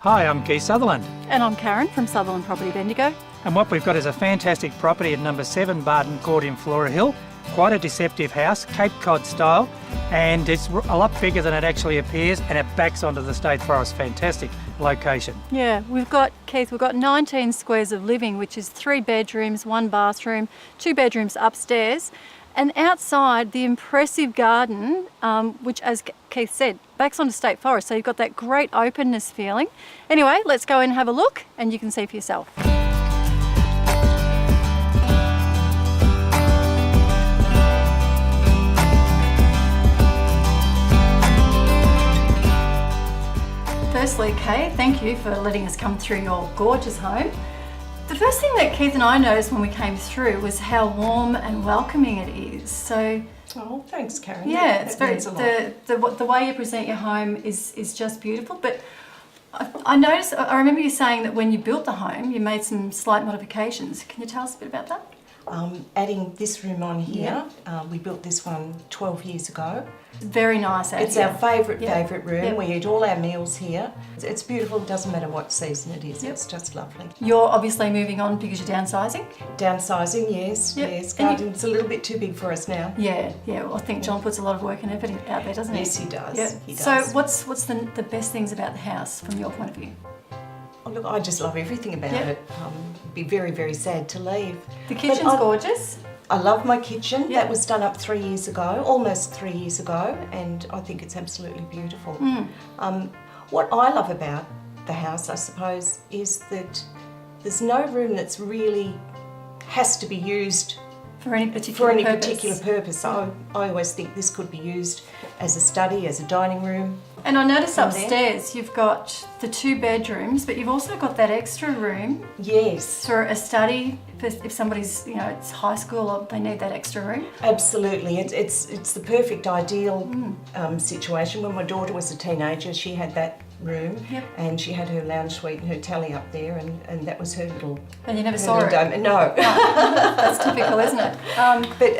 Hi, I'm Keith Sutherland. And I'm Karen from Sutherland Property Bendigo. And what we've got is a fantastic property at number 7 Barton Court in Flora Hill. Quite a deceptive house, Cape Cod style, and it's a lot bigger than it actually appears, and it backs onto the State Forest. Fantastic location. Yeah, Keith, we've got 19 squares of living, which is 3 bedrooms, 1 bathroom, 2 bedrooms upstairs. And outside, the impressive garden, which, as Keith said, backs onto State Forest, so you've got that great openness feeling. Anyway, let's go in and have a look, and you can see for yourself. Firstly, Kay, thank you for letting us come through your gorgeous home. The first thing that Keith and I noticed when we came through was how warm and welcoming it is. So, oh, thanks, Karen. Yeah, it's very the way you present your home is just beautiful. But I noticed, I remember you saying that when you built the home, you made some slight modifications. Can you tell us a bit about that? Adding this room on here, we built this one 12 years ago. Very nice. It's our favourite room. Yep. We eat all our meals here. It's beautiful. It doesn't matter what season it is. Yep. It's just lovely. You're obviously moving on because you're downsizing. Downsizing, yes. Yep. Yes. Garden's a little bit too big for us now. Yeah. Well, I think John puts a lot of work and effort out there, doesn't he? Yes, he does. Yep. He does. So what's the best things about the house from your point of view? Oh, look, I just love everything about it. It'd be very, very sad to leave. The kitchen's gorgeous. I love my kitchen. Yep. That was done up 3 years ago, almost 3 years ago, and I think it's absolutely beautiful. What I love about the house, I suppose, is that there's no room that's really has to be used for any particular purpose. I always think this could be used as a study, as a dining room. And I noticed upstairs you've got the 2 bedrooms, but you've also got that extra room. Yes. For a study, if somebody's, it's high school or they need that extra room. Absolutely. It's the perfect ideal situation. When my daughter was a teenager, she had that room, and she had her lounge suite and her telly up there, and that was her little... And you never saw it? No. That's typical, isn't it? But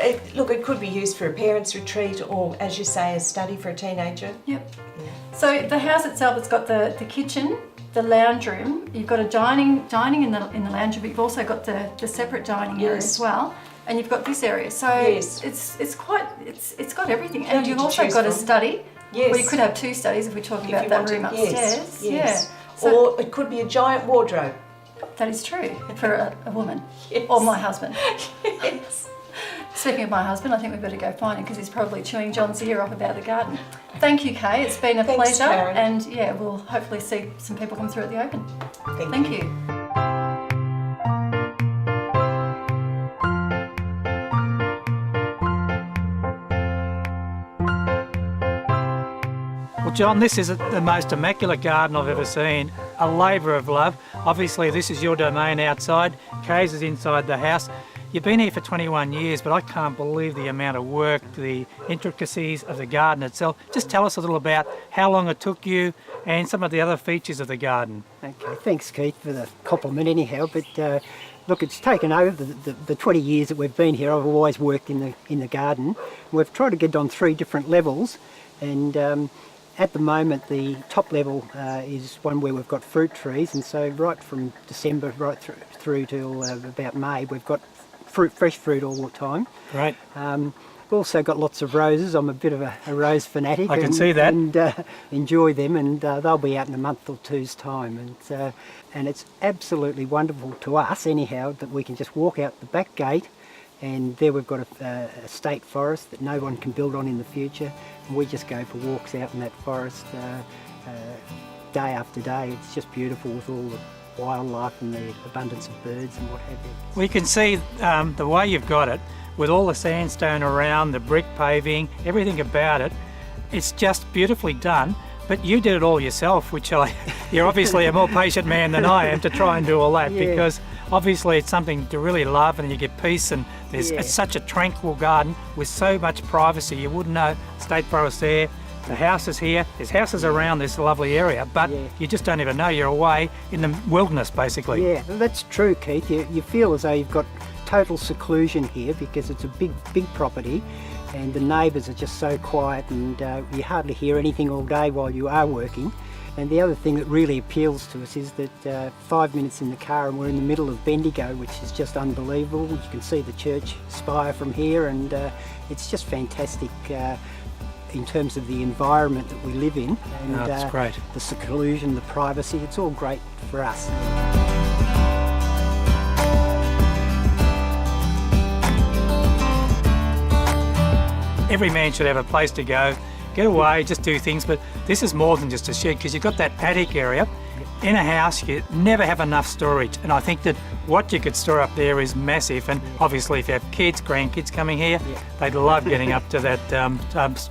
it could be used for a parents' retreat or, as you say, a study for a teenager. Yep. Yeah. So the house itself, it's got the kitchen, the lounge room. You've got a dining in the lounge room, but you've also got the separate dining area as well. And you've got this area. So it's got everything. And you've also got a study. Yes. Well, you could have 2 studies if we're talking about that room upstairs. Yes. Yeah. So, or it could be a giant wardrobe. That is true for a woman. Yes. Or my husband. Yes. Speaking of my husband, I think we better go find him because he's probably chewing John's ear off about the garden. Thank you, Kay. It's been a pleasure. Karen. And we'll hopefully see some people come through at the open. Thank you. Well, John, this is the most immaculate garden I've ever seen. A labour of love. Obviously, this is your domain outside. Kay's is inside the house. You've been here for 21 years, but I can't believe the amount of work, the intricacies of the garden itself. Just tell us a little about how long it took you and some of the other features of the garden. Okay, thanks Keith for the compliment anyhow, but look, it's taken over the 20 years that we've been here. I've always worked in the garden. We've tried to get on 3 different levels, and at the moment the top level is one where we've got fruit trees, and so right from December right through till about May we've got fresh fruit all the time. Right. We've also got lots of roses. I'm a bit of a rose fanatic. I can see that. And enjoy them, and they'll be out in a month or 2's time. And it's absolutely wonderful to us anyhow that we can just walk out the back gate, and there we've got a state forest that no one can build on in the future, and we just go for walks out in that forest day after day. It's just beautiful with all the wildlife and the abundance of birds and what have you. We can see the way you've got it, with all the sandstone around, the brick paving, everything about it. It's just beautifully done, but you did it all yourself, which you're obviously a more patient man than I am to try and do all that, because obviously it's something to really love, and you get peace, and it's such a tranquil garden with so much privacy. You wouldn't know State Forest there. The house is here, there's houses around this lovely area, but you just don't even know you're away in the wilderness, basically. Yeah, that's true, Keith. You feel as though you've got total seclusion here because it's a big property, and the neighbours are just so quiet, and you hardly hear anything all day while you are working. And the other thing that really appeals to us is that 5 minutes in the car and we're in the middle of Bendigo, which is just unbelievable. You can see the church spire from here, and it's just fantastic in terms of the environment that we live in. And that's great. the seclusion, the privacy, it's all great for us. Every man should have a place to go, get away, just do things, but this is more than just a shed because you've got that attic area. In a house, you never have enough storage, and I think that what you could store up there is massive, and obviously if you have kids, grandkids coming here, they'd love getting up to that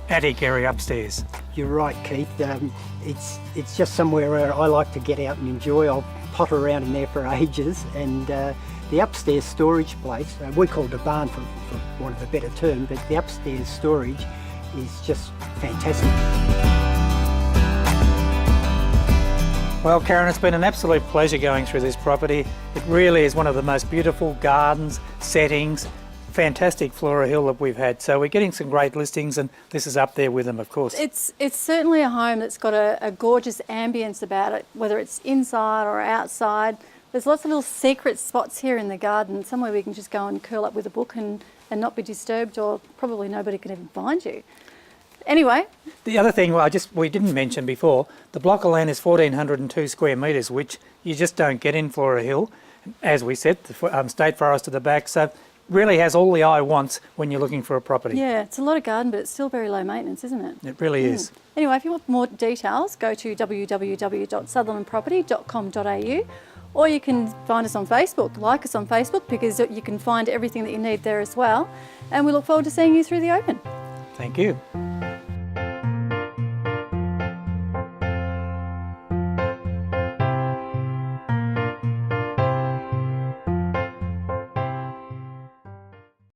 attic area upstairs. You're right, Keith. It's just somewhere where I like to get out and enjoy. I'll potter around in there for ages, and the upstairs storage place, we call it a barn for want of a better term, but the upstairs storage is just fantastic. Well, Karen, it's been an absolute pleasure going through this property. It really is one of the most beautiful gardens, settings, fantastic Flora Hill that we've had. So we're getting some great listings, and this is up there with them, of course. It's certainly a home that's got a gorgeous ambience about it, whether it's inside or outside. There's lots of little secret spots here in the garden, somewhere we can just go and curl up with a book and not be disturbed, or probably nobody can even find you. Anyway. The other thing we didn't mention before, the block of land is 1,402 square metres, which you just don't get in Flora Hill. As we said, the state forest at the back, so really has all the eye wants when you're looking for a property. Yeah, it's a lot of garden, but it's still very low maintenance, isn't it? It really is. Anyway, if you want more details, go to www.sutherlandproperty.com.au, or you can find us on Facebook. Like us on Facebook, because you can find everything that you need there as well. And we look forward to seeing you through the open. Thank you.